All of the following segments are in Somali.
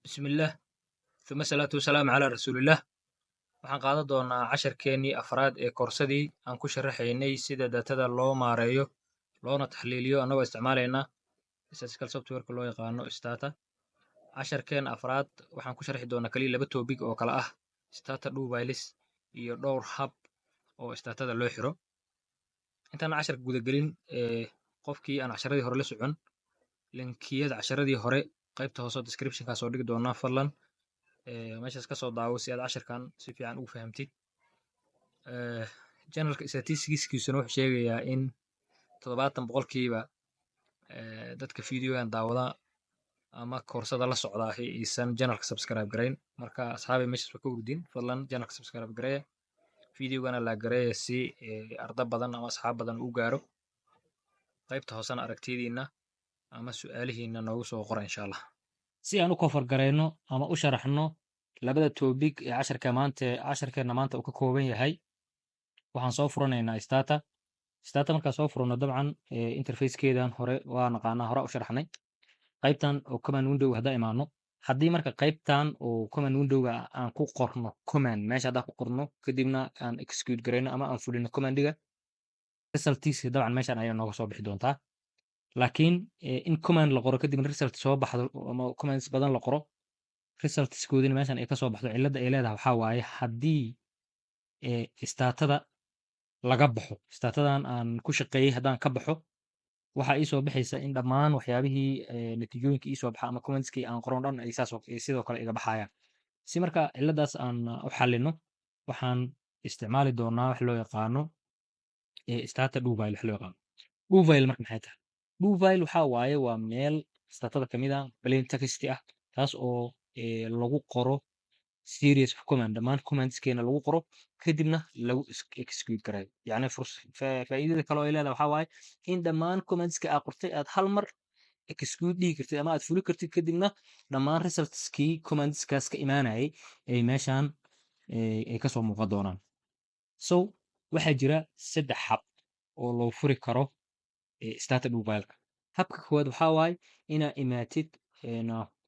بسم الله ثم الصلاة والسلام على رسول الله. waxaan qaadan doonaa casharkeenii afraad ee koorsadii aan ku sharaxaynay sida datada loo maareeyo loona taxliiliyo annagoo isticmaalayna statistical softwareka loo yaqaano stata. casharkeen afraad waxaan ku sharxi doonaa kaliya laba topic oo kala ah stata duvilis iyo dhowr hab oo statada loo xiro. intaan casharka gudagelin qofkii aan casharadii hore la socon linkiyada casharadii hore qaybta hoose descriptionkaa soo dhigi doonaa fadlan meeshaas ka soo daawo si aad casharkan si fiican ugu fahamtid. Generalka statistics-kiisuna wuxuu sheegayaa in 70% dadka videogan daawada ama koorsada la socda aysan channelka subscribe garayn. Marka asxaabay meeshaas waa ka hurdin fadlan channelka subscribe gareeya videogana la gareeya si arda badan ama asxaab badan u gaaro. qaybta hoosena aragtidiina ama su'aalihiina noogu soo qora insha Allah si aan u kofar gareyno ama u sharaxno labada topic ee casharkeena maanta uu ka kooban yahay. waxaan soo furanaynaa stata markaan soo furano dabcan interfacekeedan hore waa naqaanaa hore u sharaxnay. qaybtan oo command window haddaan imaano haddii marka qaybtan oo command windowga aan ku qorno command meesha haddaan ku qorno kadibna aan execute gareyno ama aan fulino commandiga resultiisa dabcan meeshan ayaa nooga soo bixi doontaa. laakiin in command la qoro kadibna result soo baxdo ama commands badan la qoro resultskoodina meeshan ay ka soo baxdo cilada ay leedahay waxaa waaye haddii statada laga baxo statadan aan ku shaqeeyey haddaan ka baxo waxaa ii soo baxaysa in dhammaan waxyaabihii natiijooyinka ii soo baxa ama commentskii aan qoron dhan ay sidoo kale iga baxayaan. si marka ciladaas aan u xalino waxaan isticmaali doonaa wax loo yaqaano stata duvile wax loo yaqaano. duvile marka maxay tahay? duvile waxaa waaye waa meel statada kamid ah plain text ah taas oo lagu qoro series of command dhammaan commandskeena lagu qoro kadibna lagu execute gareeyo. yacni faa'iidada kale oo ay leedahay waxaa waaye in dhammaan commandska aad qortay aad hal mar execute dhigi kartid ama aad fuli kartid kadibna dhammaan resultskii commandskaas ka imaanayay ay meeshan ay kasoo muuqan doonaan. so waxaa jira 3 hab oo loo furi karo stata duvileka. habka koowaad waxaa waaye inaa imaatid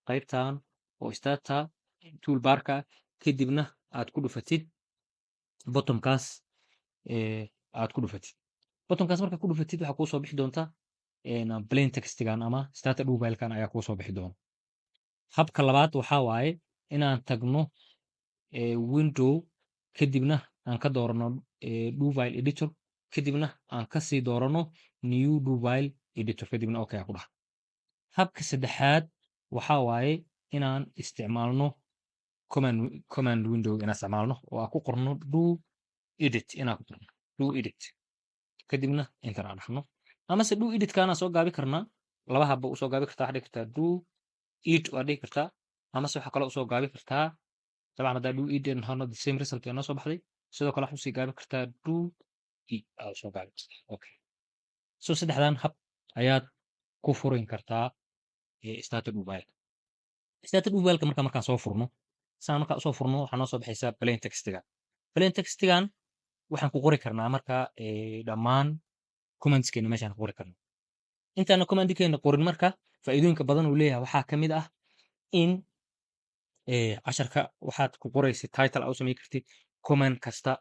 qaybtan oo stata toolbarka kadibna aad ku dhufatid bottomkaas aad ku dhufatid bottomkaas marka ku dhufatid waxaa kuu soo bixi doonta plain textigan ama stata duvilekan ayaa kuu soo bixi doona. habka labaad waxaa waaye inaan tagno window kadibna aan ka doorano duvile editor kadibna aan kasii doorano new duvile editor kadibna okay ku dhaha. habka saddexaad waxaa waaye inaan isticmaalno command window inaan isticmaalno oo aan ku qorno do edit inaan ku qorno do edit kadibna enter aan dhahno amase do edit kaana soo gaabi karnaa laba habba usoo gaabi kartaa waxaa dhihi kartaa do it waa dhihi kartaa amase waxaa kale usoo gaabi kartaa dabcan haddaa do it nahano the same result ee noo soo baxday sidoo kale waxaa usii gaabi kartaa do it aa usoo gaabi kartaa okay. so saddexdan hab ayaad ku furin kartaa stata duvile. stata duvileka markaan soo furno saan markaan usoo furno waxaa noo soo baxaysa plain textigan. plain textigan waxaan ku qori karnaa marka dhammaan commandskeena meeshaan ku qori karnaa. intaana commandkeena qorin marka faa'iidooyinka badan uu leeyahay waxaa ka mid ah in casharka waxaad ku qoraysid title aa u samey kartid command kasta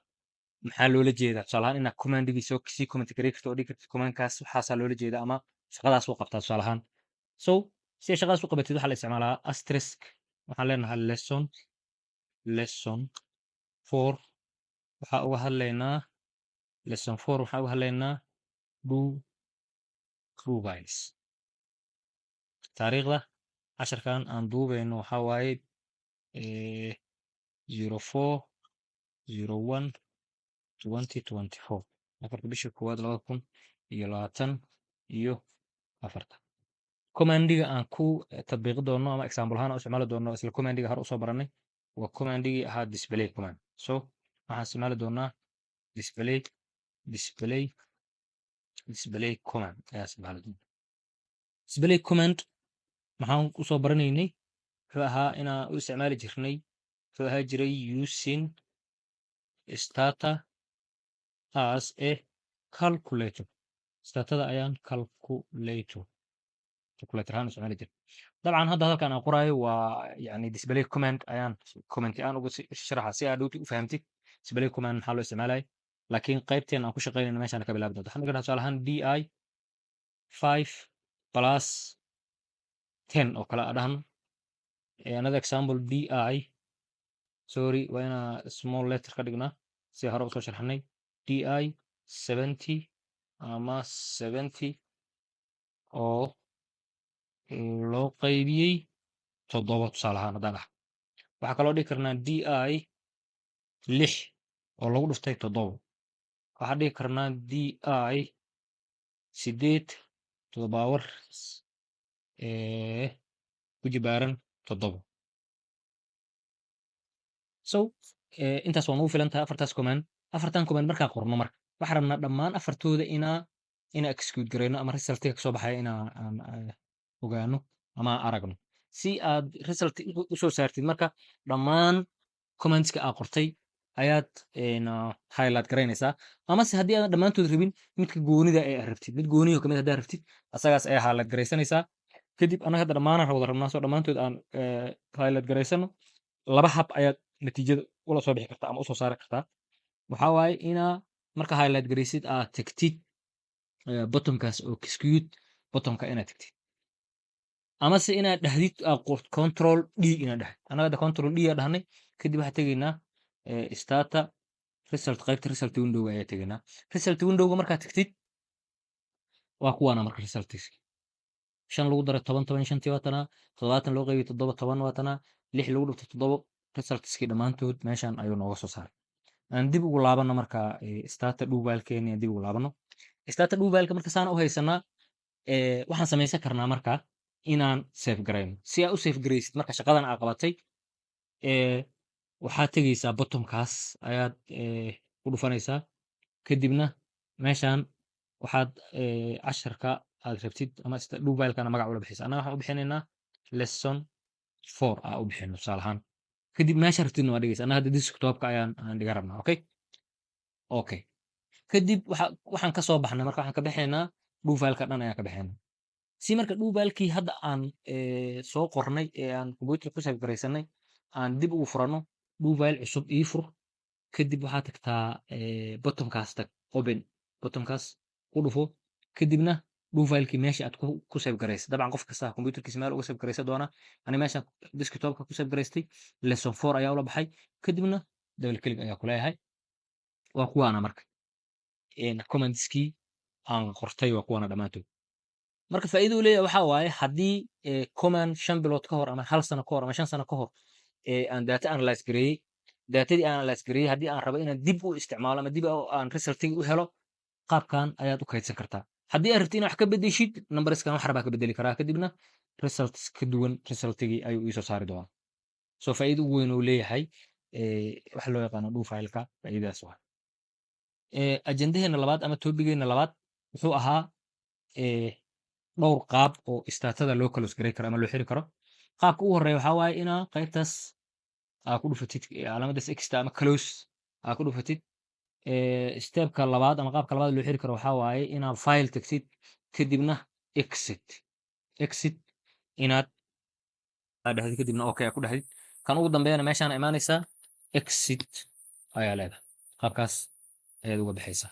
maxaa loola jeedaa tusaalahaan inaad commandigii sii comment garey kartid oo dhigi kartid commandkaas waxaasaa loola jeeda ama shaqadaas u qabtaa tusaalahaan. so si ay shaqadaas u qabatid waxaa la isticmaalaa asterisk waxaan leenahay lesson 4 waxaa uga hadlaynaa lesson 4 waxaa uga hadlaynaa duviles. taariikhda casharkan aan duubayno waxaa waaye 04/01/2024 afarta bisha koowaad 2024. commandiga aan ku tatbiiqi doono ama example ahaan u isticmaali doono isla commandiga hore usoo baranay waa commandigii ahaa display command. so waxaan isticmaali doonaa display command ayaa isticmaali doona. display command maxaan usoo baranaynay wuxuu ahaa inaan u isticmaali jirnay wuxuu ahaa jiray using stata as a calculator statada ayaan calculator ahaan isticmaali jirnay dabcan hadda halkan aan qoraayo waa yani display command ayaan comment aan ugu sharaxa si aad u fahamtid display command maxaa loo isticmaalay laakiin qaybteen aan ku shaqeynayno meeshaan ka bilaabi doonto waxaan dhiganaa tusaale ahaan di 5 plus 10 oo kale a dhahan another example di sorry waa inaa small letter ka dhignaa si hore usoo sharxanay di 70 ama 70 oo loo qaybiyey 7 tusaale ahaan haddaan dhaha waxaa kaloo dhigi karnaa di 6 oo lagu dhuftay 7 waxaan dhigi karnaa di 8 to the power ku jibaaran 7 so intaas waa nagu filan tahay afartan command markaa qorno marka waxaan rabnaa dhammaan afartooda inaa execute gareyno ama resultiga kasoo baxaya aan ogaano ama aragno si aad result usoo saartid marka dhammaan commentska aa qortay ayaad highlight garaynaysaa amase haddii aadan dhammaantood rabin midka goonida ee aad rabtid mid gooniyo kamid haddaad rabtid asagaas ayaa highlight garaysanaysaa kadib annaga hadda dhammaanaan wada rabnaa soo dhammaantood aan highlight garaysano laba hab ayaad natiijada ula soo bixi kartaa ama usoo saari kartaa waxaa waaye inaa marka highlight garaysid aad tagtid bottomkaas oo execute bottomka inaad tagtid amase inaad dhahdid control d inaad dhahdid annaga hadda control d aa dhahnay kadib waxaa tegaynaa starter result qaybta result windowga ayaa tegaynaa result windowga markaad tagtid waa kuwaana marka resultiski 5 lagu daray 10 15 waa tanaa 70 loo qaybiyo 7 10 waa tanaa 6 lagu dhufto 7 resultski dhammaantood meeshan ayuu nooga soo saaray aan dib ugu laabano marka starter dhowbaalkeeni aan dib ugu laabano starter dhowbaalka marka saan u haysanaa waxaan samaysan karnaa marka inaan save garayno si aad u save garaysid marka shaqadan aa qabatay waxaad tegaysaa bottomkaas ayaad ku dhufanaysaa kadibna meeshan waxaad casharka aad rabtid ama dhowbaalkana magac ula bixisa annaga waxaan u bixinaynaa lesson 4 aa u bixino tusaale ahaan kadib meesha rabtidna waa dhigaysa annaga hadda desktopka aan dhiga rabnaa okay kadib waxaan ka soo baxnay marka waxaan ka bixinaynaa dhowbaalka dhan ayaan ka bixinaynaa si marka dhowbaalkii hadda aan soo qornay ee aan computer ku save garaysanay aan dib ugu furano dhowbaal cusub ii fur kadib waxaad tagtaa bottomkaas tag open bottomkaas ku dhufo kadibna dhowbaalkii meesha aad ku save garaysa dabcan qof kasta computerkiisa meel uga save garaysa doona ani meesha desktopka ku save garaystay lesson 4 ayaa ula baxay kadibna double click ayaa ku leeyahay waa kuwaana marka commentskii aan qortay waa kuwaana dhammaantood marka faa'iidadu leeyahay waxaa waaye haddii command 5 bilood ka hor ama 1 sano ka hor ama 5 sano ka hor aan data analyze gareeyey datadii aan analyze gareeyey haddii aan rabo inaan dib u isticmaalo ama dib aan resultigi u helo qaabkan ayaad u kaydsan kartaa haddii aad rabtid inaad wax ka bedeshid numberskan wax rabaa ka bedeli karaa kadibna results ka duwan resultigii ayuu iisoo saari doonaa so faa'iido ugu weyn uu leeyahay waxa loo yaqaano dhowfileka faa'iidadaas waa ajendaheena labaad ama topigeena labaad wuxuu ahaa dhowr qaab oo startada loo close garay karo ama loo xiri karo qaabka ugu horeeya waxaa waaye inaa qaybtaas aa ku dhufatid calaamadaas extra ama close aa ku dhufatid stepka labaad ama qaabka labaad loo xiri karo waxaa waaye inaad file tagtid kadibna exit inaad dhahdid kadibna okay ku dhahdid kan ugu dambeeyana meeshaan imaanaysaa exit ayaa leedahay qaabkaas ayaad uga baxaysaa